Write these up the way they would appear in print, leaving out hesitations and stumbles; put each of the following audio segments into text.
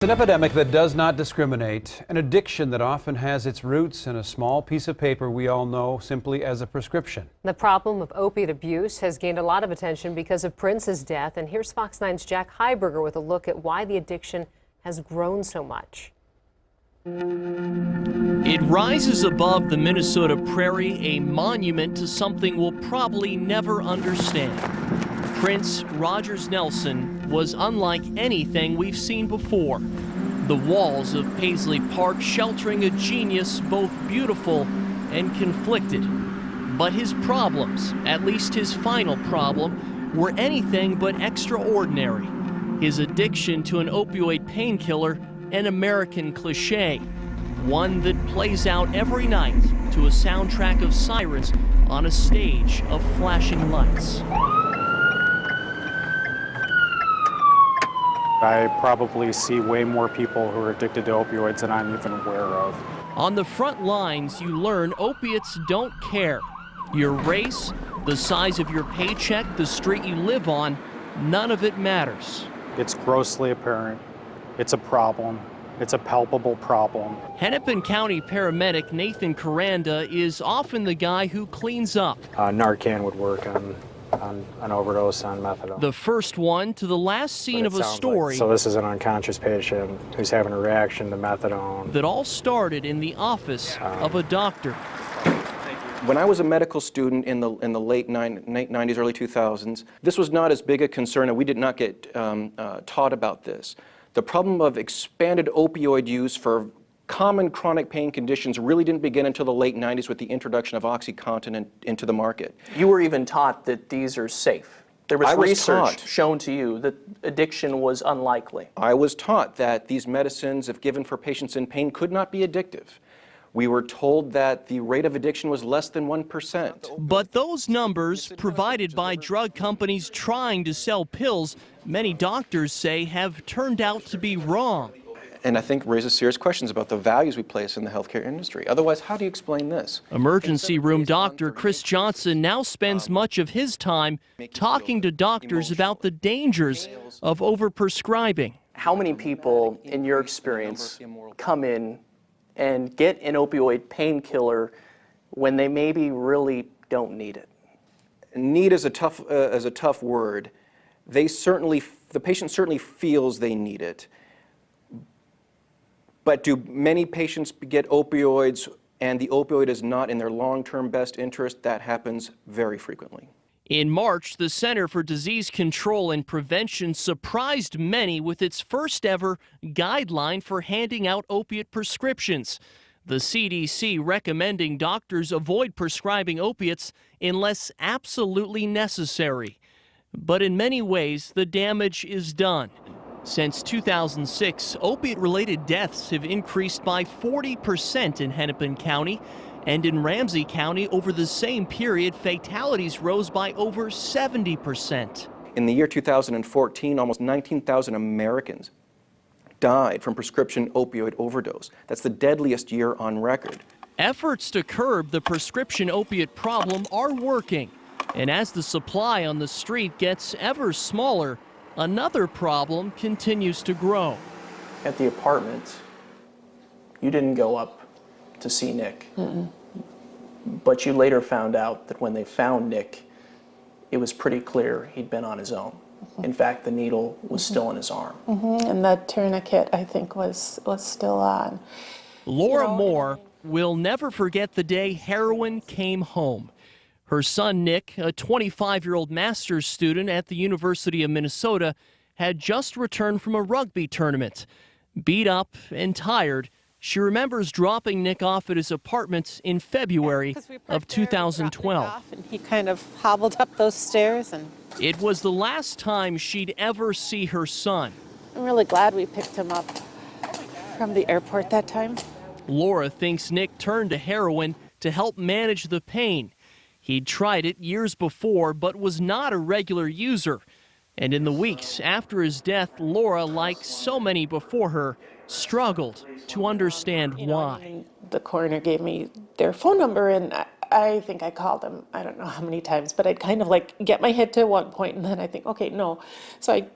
An epidemic that does not discriminate, an addiction that often has its roots in a small piece of paper we all know simply as a prescription. The problem of opiate abuse has gained a lot of attention because of Prince's death, and here's Fox 9's Jack Heiberger with a look at why the addiction has grown so much. It rises above the Minnesota prairie, a monument to something we'll probably never understand. Prince Rogers Nelson was unlike anything we've seen before. The walls of Paisley Park sheltering a genius both beautiful and conflicted. But his problems, at least his final problem, were anything but extraordinary. His addiction to an opioid painkiller, an American cliche, one that plays out every night to a soundtrack of sirens on a stage of flashing lights. I probably see way more people who are addicted to opioids than I'm even aware of. On the front lines, you learn opiates don't care. Your race, the size of your paycheck, the street you live on, none of it matters. It's grossly apparent. It's a problem. It's a palpable problem. Hennepin County paramedic Nathan Caranda is often the guy who cleans up. Narcan would work on an overdose on methadone. The first one to the last scene of a story. So this is an unconscious patient who's having a reaction to methadone. That all started in the office of a doctor. When I was a medical student in the late 90s, early 2000s, this was not as big a concern, and we did not get taught about this. The problem of expanded opioid use for common chronic pain conditions really didn't begin until the late 90s with the introduction of OxyContin into the market. You were even taught that these are safe. There was research shown to you that addiction was unlikely. I was taught that these medicines, if given for patients in pain, could not be addictive. We were told that the rate of addiction was less than 1%. But those numbers, provided by drug companies trying to sell pills, many doctors say have turned out to be wrong. And I think raises serious questions about the values we place in the healthcare industry. Otherwise, how do you explain this? Emergency room doctor Chris Johnson now spends much of his time talking to doctors about the dangers of overprescribing. How many people, in your experience, come in and get an opioid painkiller when they maybe really don't need it? Need is a tough word. The patient certainly feels they need it. But do many patients get opioids and the opioid is not in their long-term best interest? That happens very frequently. In March, the Center for Disease Control and Prevention surprised many with its first ever guideline for handing out opiate prescriptions. The CDC recommending doctors avoid prescribing opiates unless absolutely necessary. But in many ways, the damage is done. Since 2006, opiate-related deaths have increased by 40% in Hennepin County, and in Ramsey County, over the same period, fatalities rose by over 70%. In the year 2014, almost 19,000 Americans died from prescription opioid overdose. That's the deadliest year on record. Efforts to curb the prescription opiate problem are working, and as the supply on the street gets ever smaller, another problem continues to grow. At the apartment, you didn't go up to see Nick. But you later found out that when they found Nick, it was pretty clear he'd been on his own. In fact, the needle was still in his arm. And the tourniquet, I think, was still on. Laura Moore will never forget the day heroin came home. Her son, Nick, a 25-year-old master's student at the University of Minnesota, had just returned from a rugby tournament. Beat up and tired, she remembers dropping Nick off at his apartment in February of 2012. And he kind of hobbled up those stairs. And it was the last time she'd ever see her son. I'm really glad we picked him up from the airport that time. Laura thinks Nick turned to heroin to help manage the pain. He'd tried it years before, but was not a regular user. And in the weeks after his death, Laura, like so many before her, struggled to understand why. The coroner gave me their phone number, and I think I called them, I don't know how many times, but I'd kind of like get my head to one point, and then I think, okay, no. So I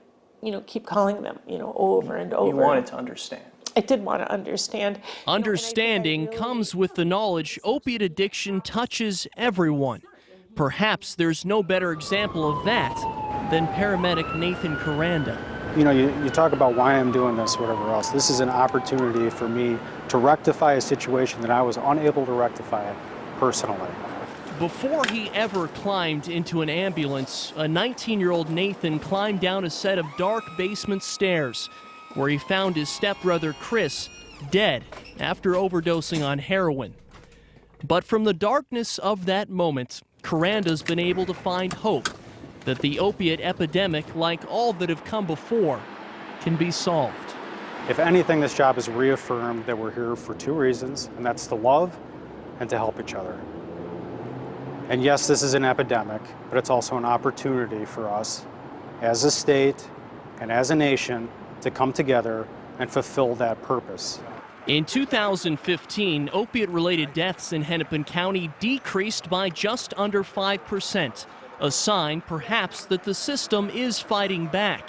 keep calling them, over and over. You wanted to understand. I did want to understand. Understanding comes with the knowledge opiate addiction touches everyone. Perhaps there's no better example of that than paramedic Nathan Caranda. You talk about why I'm doing this, whatever else. This is an opportunity for me to rectify a situation that I was unable to rectify personally. Before he ever climbed into an ambulance, a 19-year-old Nathan climbed down a set of dark basement stairs where he found his stepbrother Chris dead after overdosing on heroin. But from the darkness of that moment, Caranda's been able to find hope that the opiate epidemic, like all that have come before, can be solved. If anything, this job has reaffirmed that we're here for two reasons, and that's to love and to help each other. And yes, this is an epidemic, but it's also an opportunity for us as a state and as a nation to come together and fulfill that purpose. In 2015, opiate-related deaths in Hennepin County decreased by just under 5%, a sign perhaps that the system is fighting back.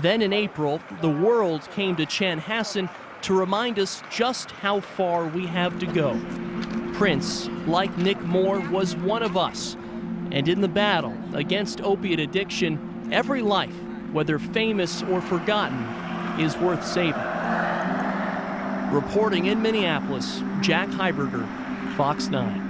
Then in April, the world came to Chanhassen to remind us just how far we have to go. Prince, like Nick Moore, was one of us. And in the battle against opiate addiction, every life, whether famous or forgotten, is worth saving. Reporting in Minneapolis, Jack Heiberger, Fox 9.